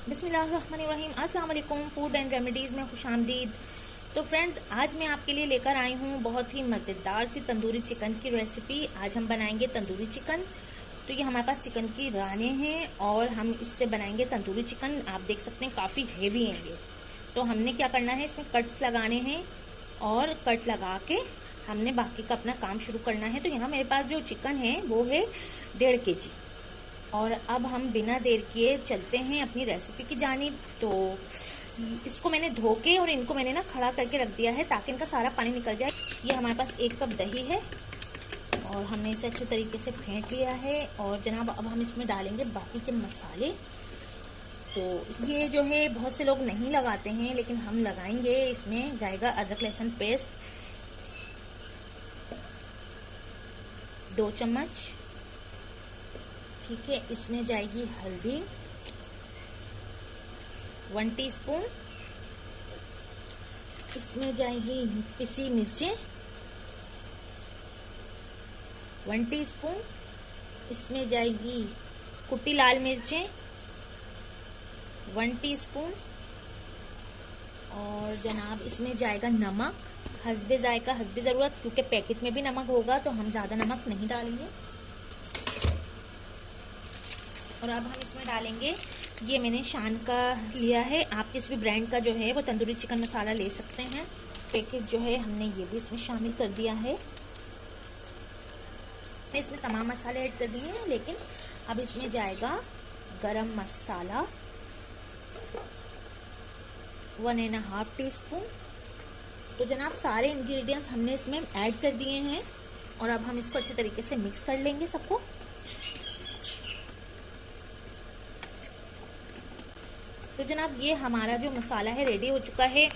बिस्मिल्लाहिर्रहमानिर्रहीम। अस्सलाम वालेकुम। फूड एंड रेमेडीज़ में खुशामदीद। तो फ्रेंड्स, आज मैं आपके लिए लेकर आई हूँ बहुत ही मज़ेदार सी तंदूरी चिकन की रेसिपी। आज हम बनाएंगे तंदूरी चिकन। तो ये हमारे पास चिकन की रानें हैं और हम इससे बनाएंगे तंदूरी चिकन। आप देख सकते हैं काफ़ी हेवी हैं ये। तो हमने क्या करना है, इसमें कट्स लगाने हैं और कट लगा के हमने बाकी का अपना काम शुरू करना है। तो यहाँ मेरे पास जो चिकन है वो है 1.5 kg। और अब हम बिना देर किए चलते हैं अपनी रेसिपी की जानिब। तो इसको मैंने धो के और इनको मैंने ना खड़ा करके रख दिया है ताकि इनका सारा पानी निकल जाए। ये हमारे पास 1 कप दही है और हमने इसे अच्छे तरीके से फेंट लिया है। और जनाब अब हम इसमें डालेंगे बाकी के मसाले। तो ये जो है बहुत से लोग नहीं लगाते हैं लेकिन हम लगाएंगे। इसमें जाएगा अदरक लहसुन पेस्ट 2 चम्मच, ठीक है। इसमें जाएगी हल्दी 1 टीस्पून। इसमें जाएगी पिसी मिर्चें 1 टीस्पून। इसमें जाएगी कुटी लाल मिर्चें 1 टीस्पून। और जनाब इसमें जाएगा नमक हस्बे जायका हस्बे ज़रूरत, क्योंकि पैकेट में भी नमक होगा तो हम ज़्यादा नमक नहीं डालेंगे। और अब हम इसमें डालेंगे, ये मैंने शान का लिया है, आप किसी भी ब्रांड का जो है वो तंदूरी चिकन मसाला ले सकते हैं। पैकेट जो है हमने ये भी इसमें शामिल कर दिया है। इसमें तमाम मसाले ऐड कर दिए हैं, लेकिन अब इसमें जाएगा गरम मसाला 1.5 टीस्पून। तो जनाब सारे इंग्रेडिएंट्स हमने इसमें ऐड कर दिए हैं और अब हम इसको अच्छे तरीके से मिक्स कर लेंगे सबको। तो जनाब ये हमारा जो मसाला है रेडी हो चुका है।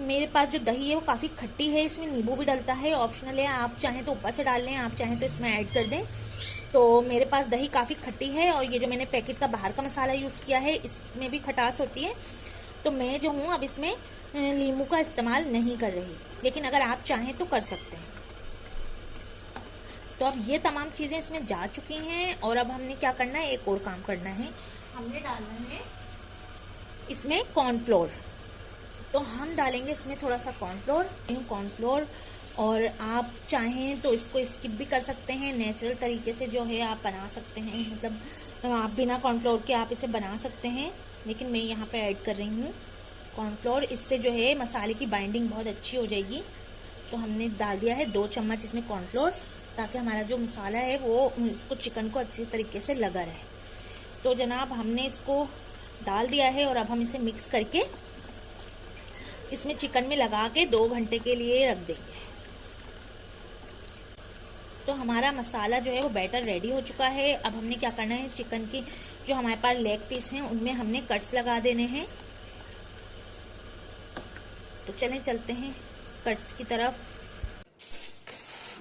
मेरे पास जो दही है वो काफ़ी खट्टी है, इसमें नींबू भी डलता है, ऑप्शनल है। आप चाहें तो ऊपर से डाल लें, आप चाहें तो इसमें ऐड कर दें। तो मेरे पास दही काफ़ी खट्टी है और ये जो मैंने पैकेट का बाहर का मसाला यूज़ किया है इसमें भी खटास होती है। तो मैं जो हूँ अब इसमें नींबू का इस्तेमाल नहीं कर रही, लेकिन अगर आप चाहें तो कर सकते हैं। तो अब ये तमाम चीज़ें इसमें जा चुकी हैं और अब हमने क्या करना है, एक और काम करना है। हमने डालना है इसमें कॉर्नफ्लोर। तो हम डालेंगे इसमें थोड़ा सा कॉर्नफ्लोर। और आप चाहें तो इसको स्किप भी कर सकते हैं, नेचुरल तरीके से जो है आप बना सकते हैं। मतलब आप बिना कॉर्नफ्लोर के आप इसे बना सकते हैं, लेकिन मैं यहाँ पे ऐड कर रही हूँ कॉर्नफ्लोर। इससे जो है मसाले की बाइंडिंग बहुत अच्छी हो जाएगी। तो हमने डाल दिया है 2 चम्मच इसमें कॉर्नफ्लोर, ताकि हमारा जो मसाला है वो इसको चिकन को अच्छी तरीके से लगा रहे। तो जनाब हमने इसको डाल दिया है और अब हम इसे मिक्स करके इसमें चिकन में लगा के 2 घंटे के लिए रख देंगे। तो हमारा मसाला जो है वो बैटर रेडी हो चुका है। अब हमने क्या करना है, चिकन की जो हमारे पास लेग पीस हैं उनमें हमने कट्स लगा देने हैं। तो चलें चलते हैं कट्स की तरफ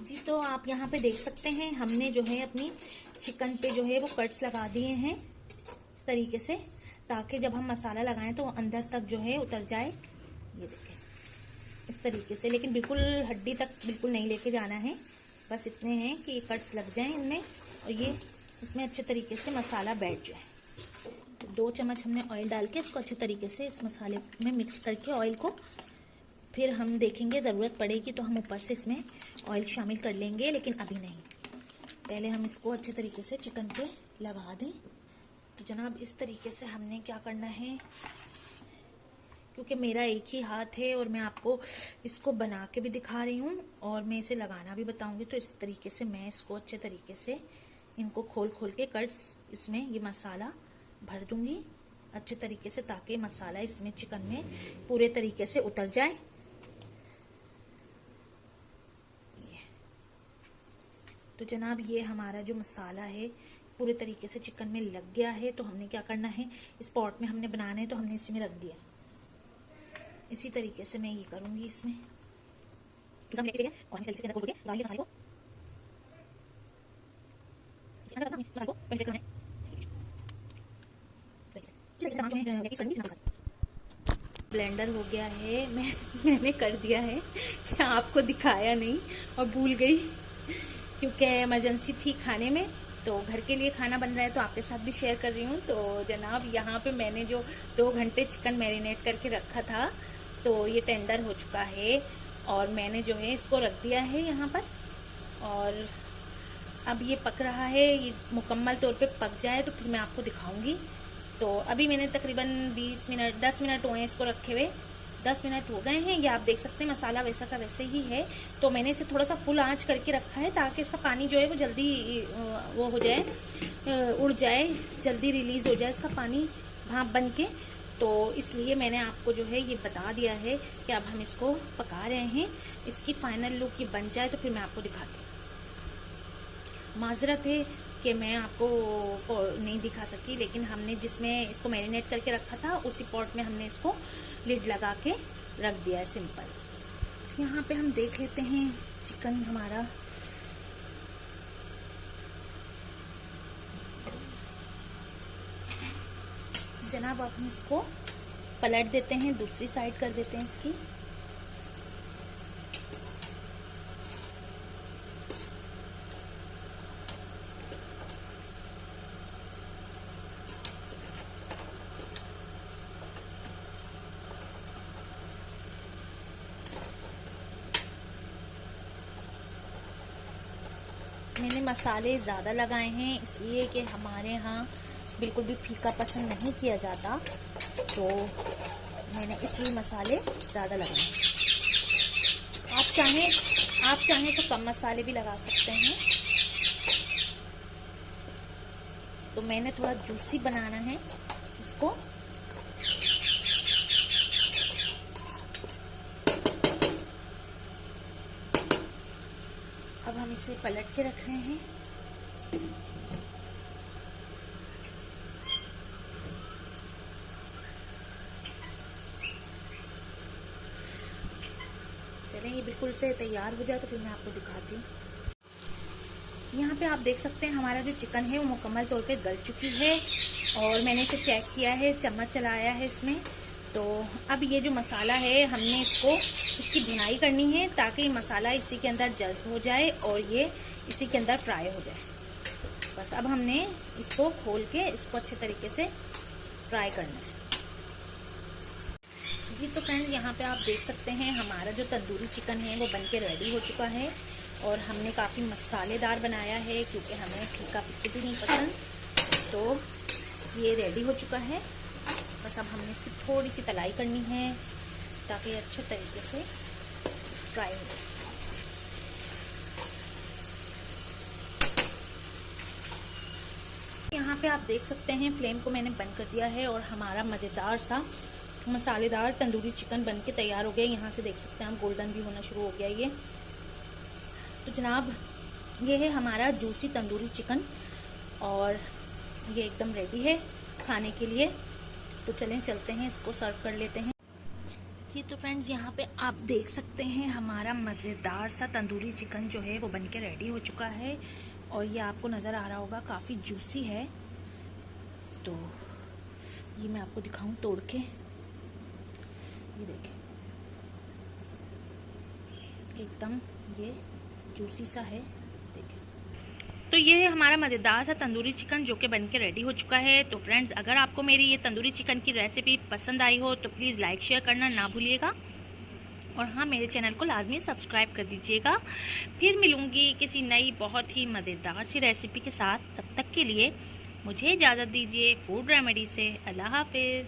जी। तो आप यहाँ पे देख सकते हैं हमने जो है अपनी चिकन पे जो है वो कट्स लगा दिए हैं इस तरीके से, ताकि जब हम मसाला लगाएं तो अंदर तक जो है उतर जाए। ये देखें इस तरीके से, लेकिन बिल्कुल हड्डी तक बिल्कुल नहीं लेके जाना है, बस इतने हैं कि ये कट्स लग जाएं इनमें और ये इसमें अच्छे तरीके से मसाला बैठ जाए। तो 2 चम्मच हमने ऑयल डाल के इसको अच्छे तरीके से इस मसाले में मिक्स करके ऑयल को, फिर हम देखेंगे ज़रूरत पड़ेगी तो हम ऊपर से इसमें ऑयल शामिल कर लेंगे, लेकिन अभी नहीं। पहले हम इसको अच्छे तरीके से चिकन पे लगा दें। तो जनाब इस तरीके से हमने क्या करना है, क्योंकि मेरा एक ही हाथ है और मैं आपको इसको बना के भी दिखा रही हूँ और मैं इसे लगाना भी बताऊंगी। तो इस तरीके से मैं इसको अच्छे तरीके से इनको खोल के कट्स इसमें ये मसाला भर दूंगी अच्छे तरीके से, ताकि मसाला इसमें चिकन में पूरे तरीके से उतर जाए। तो जनाब ये हमारा जो मसाला है पूरे तरीके से चिकन में लग गया है। तो हमने क्या करना है, इस पॉट में हमने बनाना है तो हमने इसी में रख दिया। इसी तरीके से मैं ये करूंगी इसमें। ब्लेंडर हो गया है, मैंने कर दिया है क्या आपको दिखाया नहीं और भूल गई, क्योंकि इमरजेंसी थी खाने में। तो घर के लिए खाना बन रहा है तो आपके साथ भी शेयर कर रही हूँ। तो जनाब यहाँ पे मैंने जो 2 घंटे चिकन मैरिनेट करके रखा था तो ये टेंडर हो चुका है और मैंने जो है इसको रख दिया है यहाँ पर। और अब ये पक रहा है, ये मुकम्मल तौर पे पक जाए तो फिर मैं आपको दिखाऊंगी। तो अभी मैंने तकरीबन 10 मिनट हुए हैं इसको रखे हुए, 10 मिनट हो गए हैं। ये आप देख सकते हैं मसाला वैसा का वैसे ही है। तो मैंने इसे थोड़ा सा फुल आंच करके रखा है ताकि इसका पानी जो है वो जल्दी वो हो जाए, उड़ जाए, जल्दी रिलीज़ हो जाए इसका पानी भाप बन के। तो इसलिए मैंने आपको जो है ये बता दिया है कि अब हम इसको पका रहे हैं। इसकी फाइनल लुक ये बन जाए तो फिर मैं आपको दिखाती हूँ। माजरत है कि मैं आपको नहीं दिखा सकी, लेकिन हमने जिसमें इसको मैरिनेट करके रखा था उसी पॉट में हमने इसको लिड लगा के रख दिया है सिंपल। यहाँ पे हम देख लेते हैं चिकन हमारा जनाब। अब हम इसको पलट देते हैं, दूसरी साइड कर देते हैं इसकी। मैंने मसाले ज़्यादा लगाए हैं इसलिए कि हमारे यहाँ बिल्कुल भी फीका पसंद नहीं किया जाता, तो मैंने इसलिए मसाले ज़्यादा लगाए हैं। आप चाहें तो कम मसाले भी लगा सकते हैं। तो मैंने थोड़ा जूसी बनाना है इसको। अब हम इसे पलट के रख रहे हैं। चलें ये बिल्कुल से तैयार हो जाए तो फिर मैं आपको दिखाती हूँ। यहाँ पे आप देख सकते हैं हमारा जो चिकन है वो मुकम्मल तौर पे गल चुकी है और मैंने इसे चेक किया है, चम्मच चलाया है इसमें। तो अब ये जो मसाला है हमने इसकी भुनाई करनी है ताकि मसाला इसी के अंदर जल्द हो जाए और ये इसी के अंदर फ्राई हो जाए। बस अब हमने इसको खोल के इसको अच्छे तरीके से फ्राई करना है जी। तो फ्रेंड्स यहाँ पे आप देख सकते हैं हमारा जो तंदूरी चिकन है वो बनके रेडी हो चुका है और हमने काफ़ी मसालेदार बनाया है क्योंकि हमें फीका बिल्कुल भी नहीं पसंद। तो ये रेडी हो चुका है। बस अब हमने इसकी थोड़ी सी तलाई करनी है ताकि अच्छे तरीके से फ्राई हो जाए। यहाँ पे आप देख सकते हैं फ्लेम को मैंने बंद कर दिया है और हमारा मज़ेदार सा मसालेदार तंदूरी चिकन बन के तैयार हो गया। यहाँ से देख सकते हैं हम गोल्डन भी होना शुरू हो गया ये। तो जनाब ये है हमारा जूसी तंदूरी चिकन और ये एकदम रेडी है खाने के लिए। तो चलें चलते हैं इसको सर्व कर लेते हैं जी। तो फ्रेंड्स यहाँ पे आप देख सकते हैं हमारा मज़ेदार सा तंदूरी चिकन जो है वो बनके रेडी हो चुका है और ये आपको नज़र आ रहा होगा काफ़ी जूसी है। तो ये मैं आपको दिखाऊं तोड़ के, ये देखें एकदम ये जूसी सा है, देखें। तो ये हमारा मज़ेदार सा तंदूरी चिकन जो कि बन के रेडी हो चुका है। तो फ्रेंड्स अगर आपको मेरी ये तंदूरी चिकन की रेसिपी पसंद आई हो तो प्लीज़ लाइक शेयर करना ना भूलिएगा और हाँ मेरे चैनल को लाजमी सब्सक्राइब कर दीजिएगा। फिर मिलूँगी किसी नई बहुत ही मज़ेदार सी रेसिपी के साथ। तब तक के लिए मुझे इजाज़त दीजिए फूड रेमेडी से। अल्लाह हाफिज़।